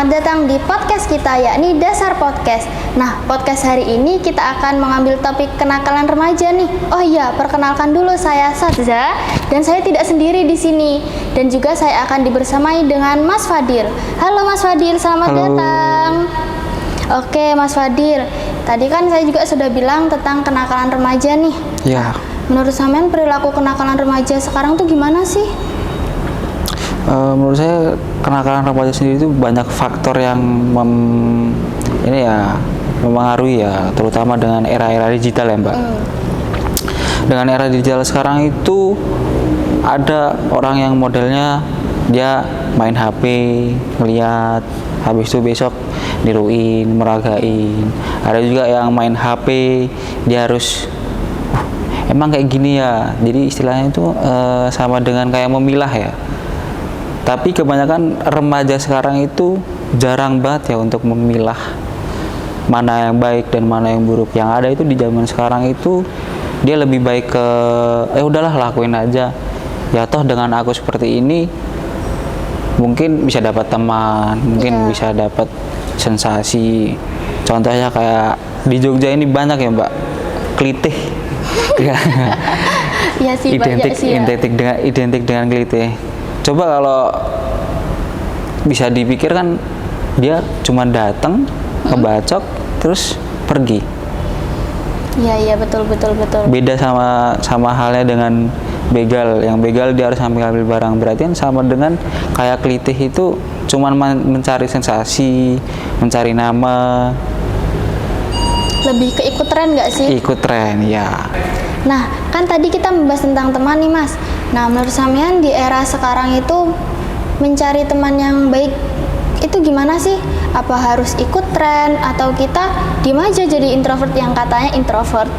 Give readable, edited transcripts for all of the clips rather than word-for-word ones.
selamat datang di podcast kita, yakni Dasar Podcast. Nah, podcast hari ini kita akan mengambil topik kenakalan remaja nih. Oh iya, perkenalkan dulu, saya Satza dan saya tidak sendiri di sini. Dan juga saya akan dibersamai dengan Mas Fadil. Halo Mas Fadil, selamat datang. Oke Mas Fadil, tadi kan saya juga sudah bilang tentang kenakalan remaja nih. Ya. Menurut sampean perilaku kenakalan remaja sekarang tuh gimana sih? Menurut saya kenakalan remaja sendiri itu banyak faktor yang mempengaruhi ya, terutama dengan era-era digital ya Mbak. Dengan era digital sekarang itu ada orang yang modelnya dia main HP, ngeliat, habis itu besok niruin, meragain. Ada juga yang main HP, dia harus emang kayak gini ya. Jadi istilahnya itu sama dengan kayak memilah ya. Tapi kebanyakan remaja sekarang itu jarang banget ya untuk memilah mana yang baik dan mana yang buruk. Yang ada itu di zaman sekarang itu dia lebih baik ke udahlah lakuin aja. Ya toh dengan aku seperti ini mungkin bisa dapat teman, mungkin bisa dapat sensasi. Contohnya kayak di Jogja ini banyak ya Mbak, klitih. Iya sih, identik dengan klitih. Coba kalau bisa dipikir kan dia cuma datang, ngebacok, terus pergi. Iya betul. Beda sama halnya dengan begal. Yang begal dia harus ambil barang. Berarti kan sama dengan kayak klitih itu cuma mencari sensasi, mencari nama. Lebih ke ikut tren nggak sih? Ikut tren, ya. Nah, kan tadi kita membahas tentang teman nih Mas. Nah, menurut sampean di era sekarang itu mencari teman yang baik itu gimana sih? Apa harus ikut tren atau kita diem aja jadi introvert yang katanya introvert?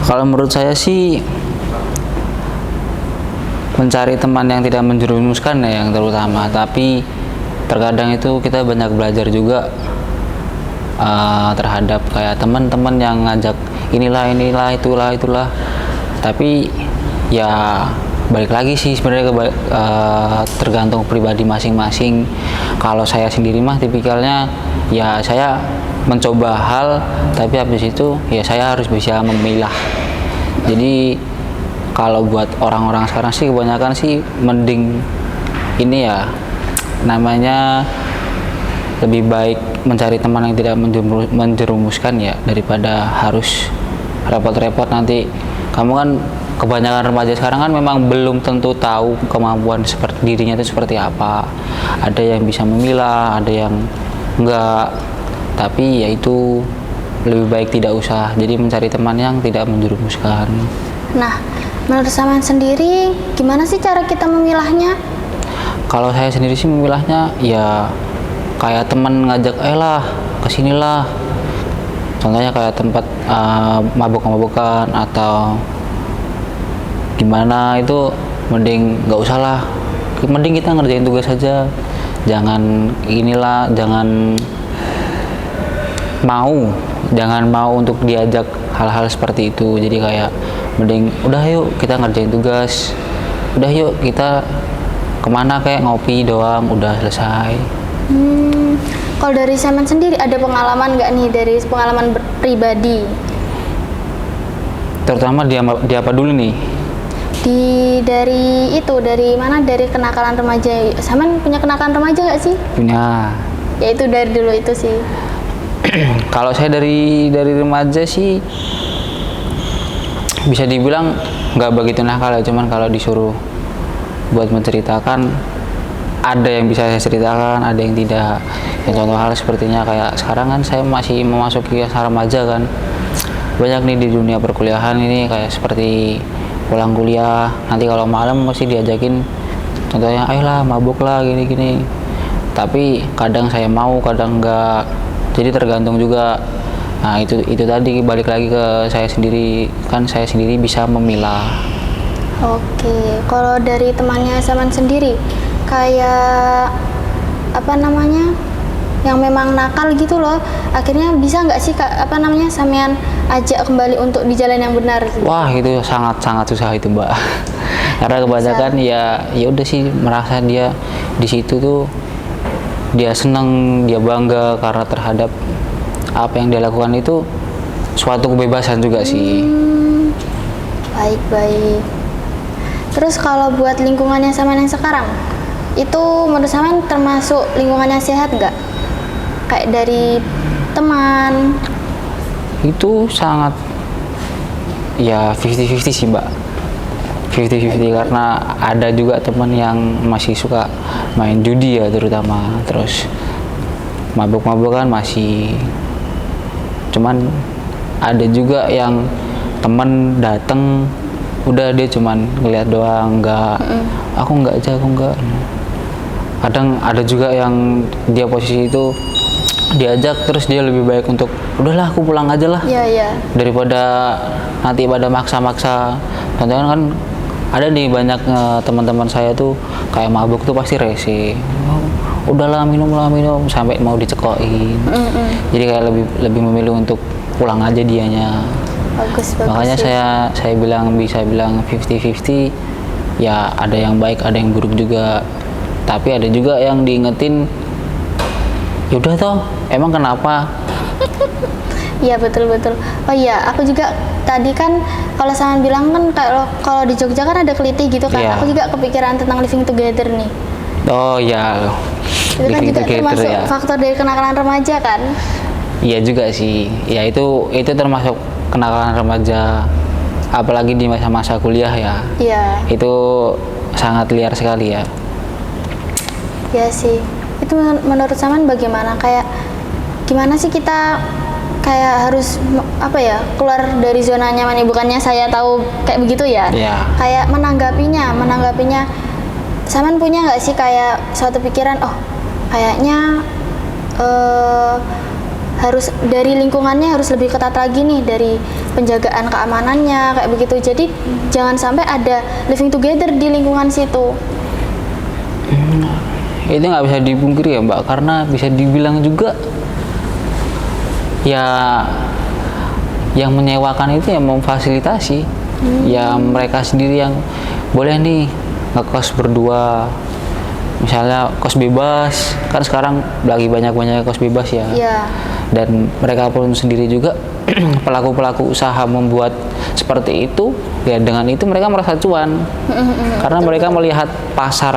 Kalau menurut saya sih mencari teman yang tidak menjerumuskan ya yang terutama. Tapi terkadang itu kita banyak belajar juga terhadap kayak teman-teman yang ngajak inilah itulah. Tapi ya balik lagi sih sebenarnya tergantung pribadi masing-masing. Kalau saya sendiri mah tipikalnya ya saya mencoba hal, tapi habis itu ya saya harus bisa memilah. Jadi kalau buat orang-orang sekarang sih kebanyakan sih mending ini ya namanya lebih baik mencari teman yang tidak menjerumuskan ya daripada harus repot-repot nanti. Kamu kan kebanyakan remaja sekarang kan memang belum tentu tahu kemampuan seperti dirinya itu seperti apa. Ada yang bisa memilah, ada yang enggak. Tapi ya itu lebih baik tidak usah. Jadi mencari teman yang tidak menjerumuskan. Nah, menurut sampean sendiri gimana sih cara kita memilahnya? Kalau saya sendiri sih memilahnya ya kayak teman ngajak kesinilah. Contohnya kayak tempat mabok-mabokan atau gimana itu mending nggak usah lah, mending kita ngerjain tugas saja, jangan mau untuk diajak hal-hal seperti itu. Jadi kayak mending udah yuk kita ngerjain tugas, udah yuk kita kemana kayak ngopi doang udah selesai. Kalau dari Saman sendiri ada pengalaman nggak nih dari pengalaman pribadi? Terutama di apa dulu nih? Dari mana? Dari kenakalan remaja. Saman punya kenakalan remaja nggak sih? Punya. Ya itu dari dulu itu sih. Kalau saya dari remaja sih bisa dibilang nggak begitu nakal ya, cuman kalau disuruh buat menceritakan ada yang bisa saya ceritakan, ada yang tidak. Ya, contoh hal sepertinya kayak sekarang kan saya masih memasuki masa remaja kan. Banyak nih di dunia perkuliahan ini kayak seperti pulang kuliah nanti kalau malam mesti diajakin contohnya ayolah mabuk lah gini-gini. Tapi kadang saya mau, kadang enggak. Jadi tergantung juga. Nah, itu tadi balik lagi ke saya sendiri, kan saya sendiri bisa memilah. Oke, kalau dari temannya Saman sendiri kayak yang memang nakal gitu loh, akhirnya bisa nggak sih sampean ajak kembali untuk di jalan yang benar gitu? Wah, itu sangat susah itu Mbak. Karena kebanyakan ya udah sih merasa dia di situ tuh dia senang, dia bangga karena terhadap apa yang dia lakukan itu suatu kebebasan juga sih. Baik. Terus kalau buat lingkungannya Saman yang sekarang, itu menurut Saman termasuk lingkungannya sehat nggak? Kayak dari teman. Itu sangat ya 50-50 sih Mbak. 50-50 karena ada juga teman yang masih suka main judi ya terutama, terus mabuk-mabukan masih, cuman ada juga yang teman datang udah dia cuman ngeliat doang, aku nggak aja, aku nggak. Kadang ada juga yang dia posisi itu diajak terus dia lebih baik untuk udahlah aku pulang aja lah, daripada nanti pada maksa-maksa. Contohnya kan ada nih banyak teman-teman saya tuh kayak mabuk tuh pasti rese, udahlah minum sampai mau dicekokin. Jadi kayak lebih memilih untuk pulang aja dianya. Bagus Makanya sih. saya bisa bilang 50-50 ya, ada yang baik ada yang buruk juga, tapi ada juga yang diingetin yaudah toh emang kenapa. Iya betul. Oh iya, aku juga tadi kan kalau Saman bilang kan kalau di Jogja kan ada keliti gitu kan. Iya. Aku juga kepikiran tentang living together nih. Oh ya, Itu kan juga termasuk faktor dari kenakalan remaja kan. Iya juga sih. Ya itu termasuk kenakalan remaja, apalagi di masa-masa kuliah ya. Iya. Itu sangat liar sekali ya. Iya sih. Itu menurut Saman bagaimana? Kayak gimana sih kita kayak harus keluar dari zona nyaman ya, bukannya saya tahu kayak begitu ya. Iya. Kayak menanggapinya Saman punya nggak sih kayak suatu pikiran, oh kayaknya harus dari lingkungannya harus lebih ketat lagi nih, dari penjagaan keamanannya kayak begitu, jadi jangan sampai ada living together di lingkungan situ. Itu nggak bisa dipungkiri ya Mbak, karena bisa dibilang juga ya yang menyewakan itu yang memfasilitasi, ya mereka sendiri yang boleh nih ngekos berdua, misalnya kos bebas kan sekarang lagi banyak kos bebas ya. Dan mereka pun sendiri juga pelaku usaha membuat seperti itu ya, dengan itu mereka merasa cuan karena mereka melihat pasar,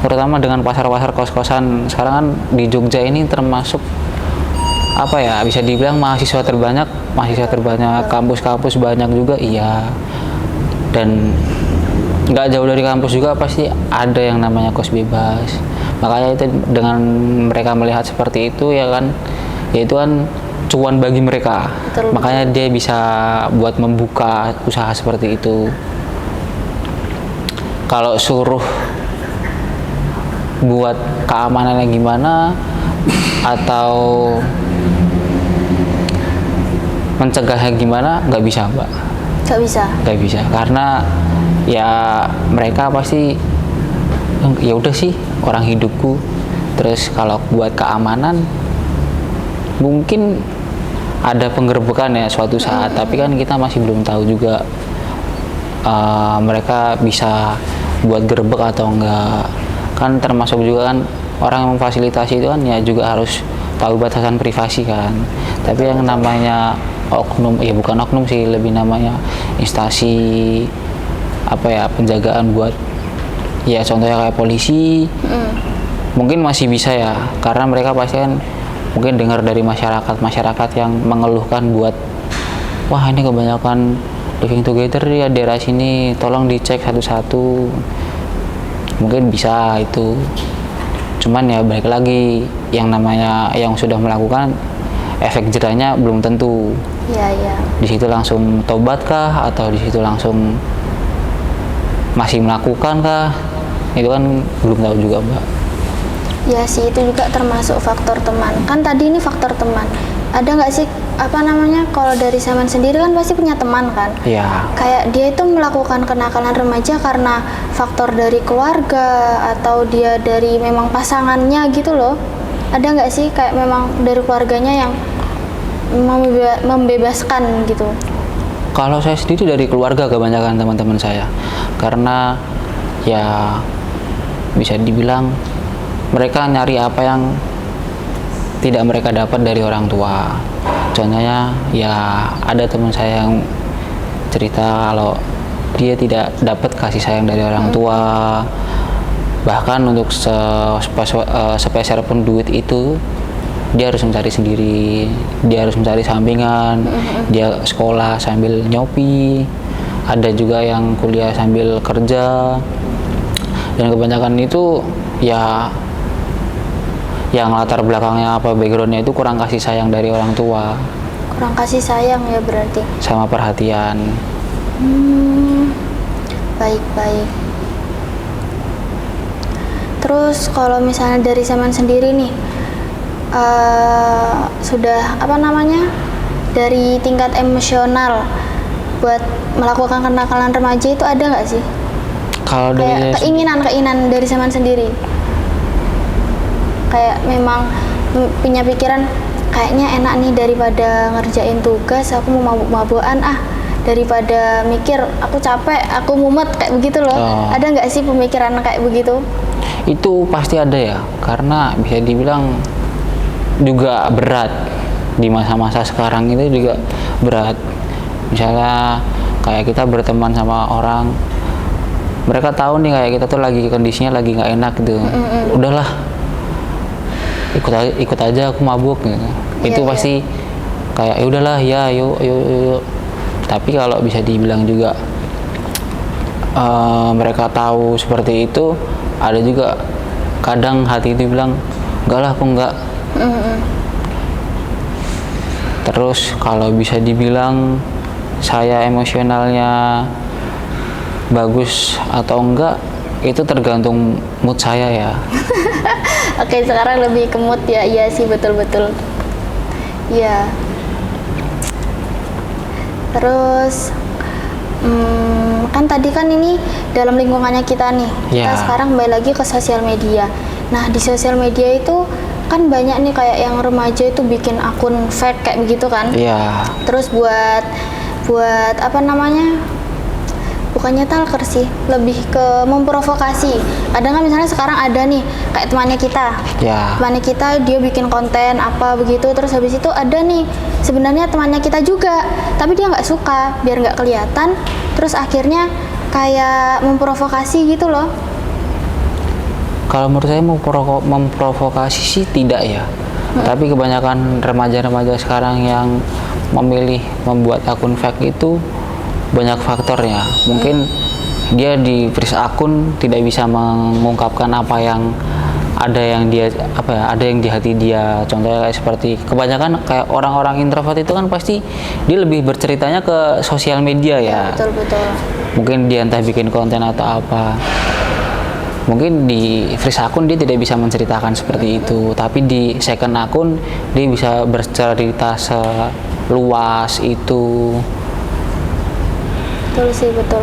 terutama dengan pasar kos-kosan sekarang kan di Jogja ini termasuk bisa dibilang mahasiswa terbanyak, kampus-kampus banyak juga iya, dan nggak jauh dari kampus juga pasti ada yang namanya kos bebas. Makanya itu dengan mereka melihat seperti itu ya kan, ya itu kan cuan bagi mereka. Makanya dia bisa buat membuka usaha seperti itu. Kalau suruh buat keamanannya gimana atau mencegahnya gimana, nggak bisa Mbak. Nggak bisa karena ya mereka pasti ya udah sih orang hidupku. Terus kalau buat keamanan mungkin ada penggerbekan ya suatu saat, tapi kan kita masih belum tahu juga mereka bisa buat gerbek atau enggak. Kan termasuk juga kan orang yang memfasilitasi itu kan ya juga harus tahu batasan privasi kan. Tapi yang namanya oknum, ya bukan oknum sih, lebih namanya instansi penjagaan buat ya contohnya kayak polisi, mungkin masih bisa ya, karena mereka pasti kan mungkin dengar dari masyarakat yang mengeluhkan buat wah ini kebanyakan living together ya daerah sini, tolong dicek satu-satu, mungkin bisa itu. Cuman ya balik lagi, yang namanya yang sudah melakukan efek jerahnya belum tentu. Di situ langsung tobat kah atau di situ langsung masih melakukan kah, itu kan belum tahu juga Mbak. Ya sih, itu juga termasuk faktor teman. Kan tadi ini faktor teman. Ada nggak sih kalau dari Saman sendiri kan pasti punya teman kan? Iya. Kayak dia itu melakukan kenakalan remaja karena faktor dari keluarga atau dia dari memang pasangannya gitu loh. Ada nggak sih kayak memang dari keluarganya yang membebaskan gitu? Kalau saya sendiri dari keluarga kebanyakan teman-teman saya, karena ya bisa dibilang mereka nyari apa yang tidak mereka dapat dari orang tua. Contohnya ya ada teman saya yang cerita kalau dia tidak dapat kasih sayang dari orang tua, bahkan untuk sepeser pun duit itu dia harus mencari sendiri, dia harus mencari sampingan, dia sekolah sambil nyopi, ada juga yang kuliah sambil kerja, dan kebanyakan itu ya yang latar belakangnya apa backgroundnya itu kurang kasih sayang dari orang tua, Kurang kasih sayang ya berarti. sama perhatian. Baik-baik. Terus kalau misalnya dari Saman sendiri nih, sudah apa namanya, dari tingkat emosional buat melakukan kenakalan remaja itu ada nggak sih? Kalau dari Kayak keinginan dari Saman sendiri, kayak memang punya pikiran kayaknya enak nih daripada ngerjain tugas aku mau mabuk-mabukan daripada mikir aku capek aku mumet kayak begitu loh. Ada nggak sih pemikiran kayak begitu? itu pasti ada ya, karena bisa dibilang juga berat di masa-masa sekarang itu juga berat. Misalnya kayak kita berteman sama orang, mereka tahu nih kayak kita tuh lagi kondisinya lagi nggak enak gitu, udahlah ikut aja aku mabuk gitu. Itu pasti kayak ya udahlah ya yuk. Tapi kalau bisa dibilang juga mereka tahu seperti itu, ada juga kadang hati itu bilang enggak lah aku enggak. Terus kalau bisa dibilang saya emosionalnya bagus atau enggak, itu tergantung mood saya ya. Oke, sekarang lebih ke mood ya. Iya sih, betul-betul. Iya. Terus kan tadi kan ini dalam lingkungannya kita nih. Kita sekarang kembali lagi ke sosial media. Nah, di sosial media itu kan banyak nih kayak yang remaja itu bikin akun fake kayak begitu kan? Iya. Terus buat apa namanya? Bukannya talker sih, lebih ke memprovokasi. Kadang kan misalnya sekarang ada nih kayak temannya kita, temannya kita dia bikin konten apa begitu, terus habis itu ada nih sebenarnya temannya kita juga, tapi dia nggak suka biar nggak kelihatan, terus akhirnya kayak memprovokasi gitu loh. Kalau menurut saya memprovokasi sih tidak ya, tapi kebanyakan remaja-remaja sekarang yang memilih membuat akun fake itu banyak faktornya. Mungkin dia di freeze akun tidak bisa mengungkapkan apa yang ada yang di hati dia. Contohnya kayak seperti kebanyakan kayak orang-orang introvert itu kan pasti dia lebih berceritanya ke sosial media ya. Betul. Mungkin dia entah bikin konten atau apa. Mungkin di freeze akun dia tidak bisa menceritakan seperti itu, tapi di second akun dia bisa bercerita seluas itu. Betul sih, betul.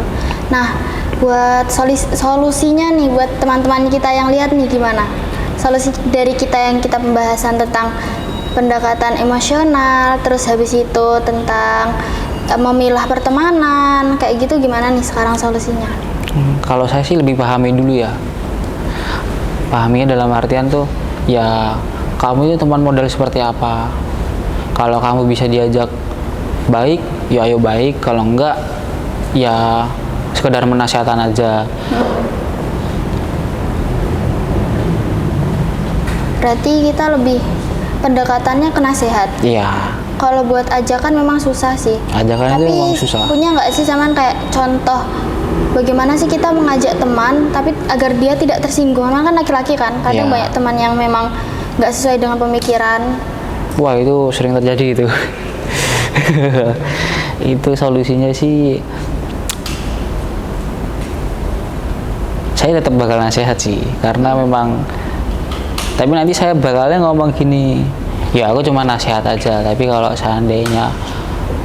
Nah, buat solusinya nih buat teman-teman kita yang lihat nih gimana? Solusi dari kita yang kita pembahasan tentang pendekatan emosional, terus habis itu tentang memilah pertemanan, kayak gitu gimana nih sekarang solusinya? Kalau saya sih lebih pahami dulu ya. Pahaminya dalam artian tuh ya kamu itu teman model seperti apa. Kalau kamu bisa diajak baik, ya ayo baik. Kalau enggak, ya sekedar menasihatan aja. Berarti kita lebih pendekatannya ke nasihat. Iya. Kalau buat ajakan memang susah sih. Ajakan itu memang susah. Punya nggak sih Saman kayak contoh bagaimana sih kita mengajak teman tapi agar dia tidak tersinggung? Memang kan laki-laki kan, kadang banyak teman yang memang nggak sesuai dengan pemikiran. Wah, itu sering terjadi itu. Itu solusinya sih saya tetap bakal nasihat sih, karena memang tapi nanti saya bakalnya ngomong gini, ya aku cuma nasihat aja, tapi kalau seandainya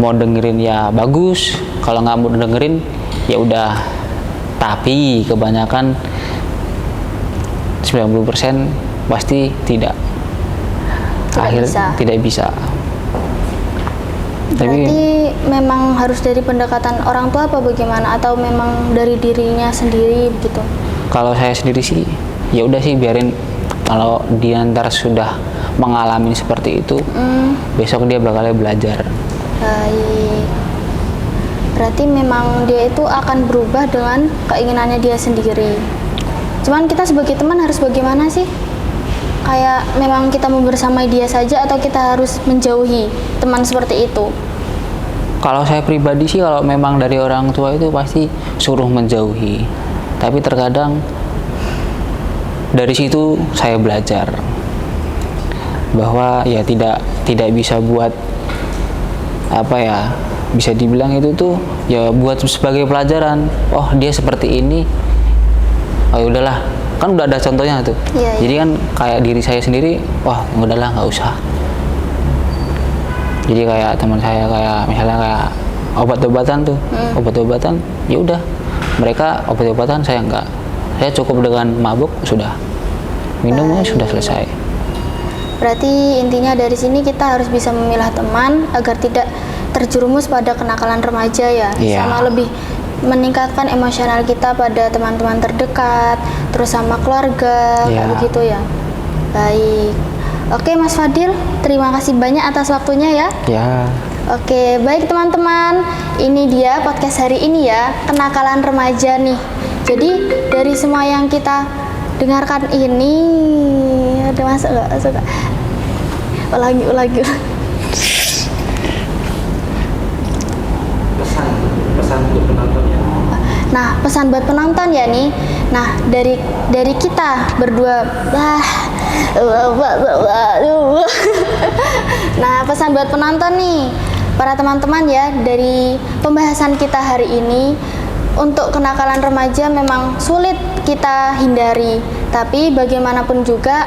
mau dengerin ya bagus, kalau nggak mau dengerin ya udah. Tapi kebanyakan 90% pasti tidak bisa. Berarti memang harus dari pendekatan orang tua apa bagaimana, atau memang dari dirinya sendiri begitu? Kalau saya sendiri sih ya udah sih biarin Kalau dia ntar sudah mengalami seperti itu, besok dia bakal belajar. Baik. Berarti memang dia itu akan berubah dengan keinginannya dia sendiri. Cuman kita sebagai teman harus bagaimana sih? Kayak memang kita mau bersamai dia saja atau kita harus menjauhi teman seperti itu? Kalau saya pribadi sih, kalau memang dari orang tua itu pasti suruh menjauhi. Tapi terkadang dari situ saya belajar bahwa ya tidak bisa buat apa ya, bisa dibilang itu tuh ya buat sebagai pelajaran. Oh, dia seperti ini, oh udahlah, kan udah ada contohnya tuh. Iya, iya. Jadi kan kayak diri saya sendiri, wah udahlah nggak usah. Jadi kayak teman saya, kayak misalnya kayak obat-obatan tuh, obat-obatan ya udah, mereka obat-obatan, saya enggak. Saya cukup dengan mabuk, sudah minumnya sudah selesai. Berarti intinya dari sini kita harus bisa memilah teman agar tidak terjerumus pada kenakalan remaja ya. Iya. Sama lebih meningkatkan emosional kita pada teman-teman terdekat, terus sama keluarga, Iya. kayak begitu ya. Baik. Oke Mas Fadil, terima kasih banyak atas waktunya ya. Ya, Oke, baik teman-teman, ini dia podcast hari ini ya, kenakalan remaja nih. Jadi dari semua yang kita dengarkan ini, ada masuk nggak? Masuk nggak? Ulangi. pesan untuk penontonnya. Nah, pesan buat penonton ya nih. Nah, dari kita berdua, nah, pesan buat penonton nih, para teman-teman ya, dari pembahasan kita hari ini, untuk kenakalan remaja memang sulit kita hindari, tapi bagaimanapun juga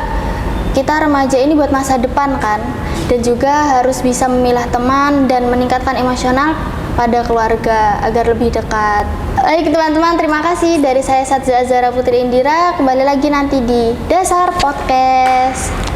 kita remaja ini buat masa depan kan, dan juga harus bisa memilah teman dan meningkatkan emosional pada keluarga agar lebih dekat. Baik teman-teman, terima kasih dari saya Satza Azhara Putri Indira. Kembali lagi nanti di Dasar Podcast.